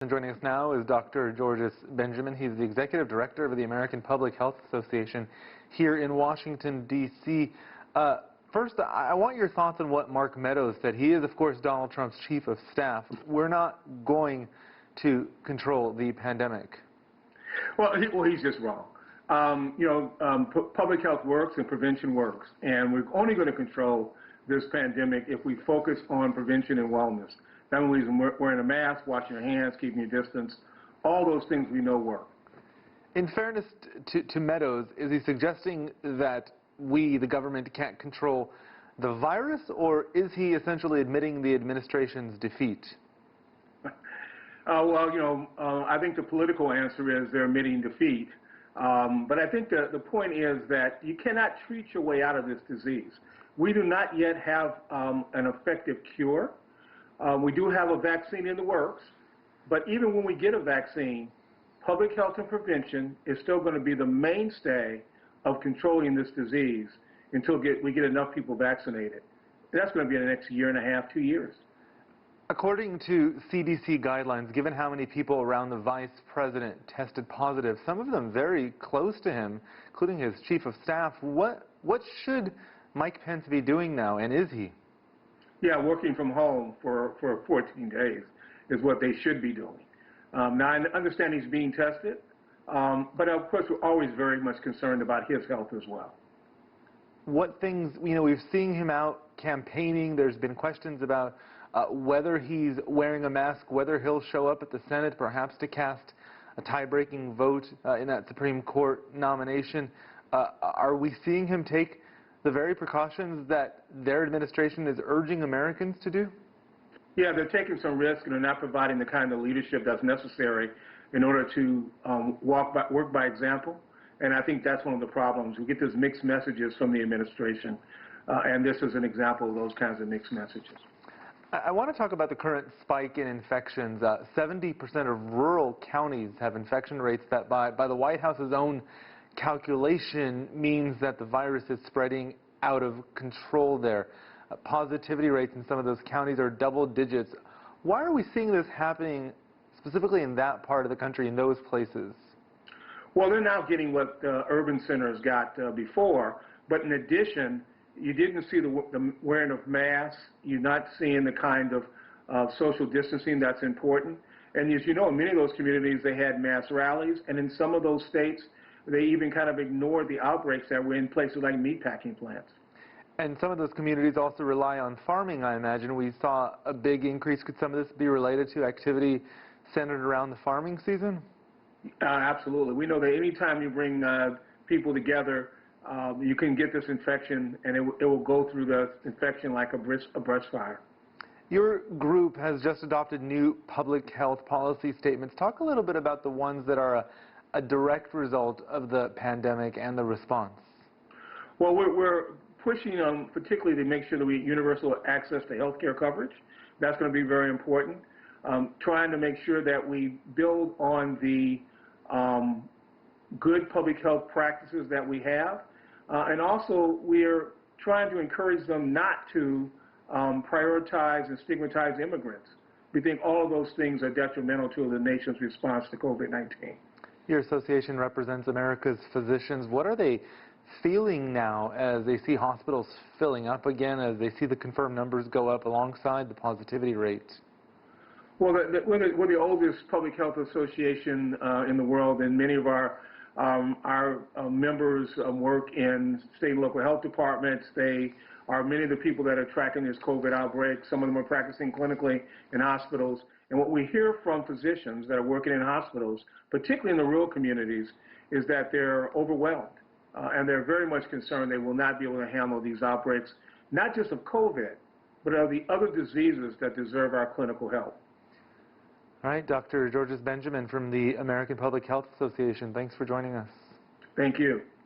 And joining us now is Dr. Georges Benjamin. He's the Executive Director of the American Public Health Association here in Washington, D.C. First, I want your thoughts on what Mark Meadows said. He is, of course, Donald Trump's chief of staff. We're not going to control the pandemic. Well, he's just wrong. Public health works and prevention works, and we're only going to control this pandemic if we focus on prevention and wellness. That means wearing a mask, washing your hands, keeping your distance, all those things we know work. In fairness to Meadows, is he suggesting that we, the government, can't control the virus, or is he essentially admitting the administration's defeat? I think the political answer is they're admitting defeat. But I think the point is that you cannot treat your way out of this disease. We do not yet have an effective cure. We do have a vaccine in the works, but even when we get a vaccine, public health and prevention is still going to be the mainstay of controlling this disease until we get enough people vaccinated. And that's going to be in the next year and a half, 2 years. According to CDC guidelines, given how many people around the vice president tested positive, some of them very close to him, including his chief of staff, what should Mike Pence be doing now, and is he? Yeah, working from home for 14 days is what they should be doing. Now, I understand he's being tested, but of course we're always very much concerned about his health as well. What things, we've seen him out campaigning. There's been questions about whether he's wearing a mask, whether he'll show up at the Senate, perhaps to cast a tie-breaking vote in that Supreme Court nomination. Are we seeing him take the very precautions that their administration is urging Americans to do? Yeah, they're taking some risk and they're not providing the kind of leadership that's necessary in order to work by example. And I think that's one of the problems. We get these mixed messages from the administration, and this is an example of those kinds of mixed messages. I want to talk about the current spike in infections. 70% of rural counties have infection rates that, by the White House's own calculation, means that the virus is spreading out of control there. Positivity rates in some of those counties are double digits. Why are we seeing this happening specifically in that part of the country, in those places? Well, they're now getting what urban centers got before, but in addition, you didn't see the wearing of masks. You're not seeing the kind of social distancing that's important. And as you know, in many of those communities, they had mass rallies, and in some of those states, they even kind of ignored the outbreaks that were in places like meatpacking plants. And some of those communities also rely on farming, I imagine. We saw a big increase. Could some of this be related to activity centered around the farming season? Absolutely. We know that anytime you bring people together, you can get this infection, and it will go through the infection like a brush fire. Your group has just adopted new public health policy statements. Talk a little bit about the ones that are a direct result of the pandemic and the response. Well, we're pushing on particularly to make sure that we universal access to health care coverage. That's going to be very important. Trying to make sure that we build on the good public health practices that we have. And also, we're trying to encourage them not to prioritize and stigmatize immigrants. We think all of those things are detrimental to the nation's response to COVID-19. Your association represents America's physicians. What are they feeling now as they see hospitals filling up again, as they see the confirmed numbers go up alongside the positivity rate? Well, we're the oldest public health association in the world, and many of our members work in state and local health departments. They are many of the people that are tracking this COVID outbreak. Some of them are practicing clinically in hospitals. And what we hear from physicians that are working in hospitals, particularly in the rural communities, is that they're overwhelmed. And they're very much concerned they will not be able to handle these outbreaks, not just of COVID, but of the other diseases that deserve our clinical help. All right, Dr. Georges Benjamin from the American Public Health Association, thanks for joining us. Thank you.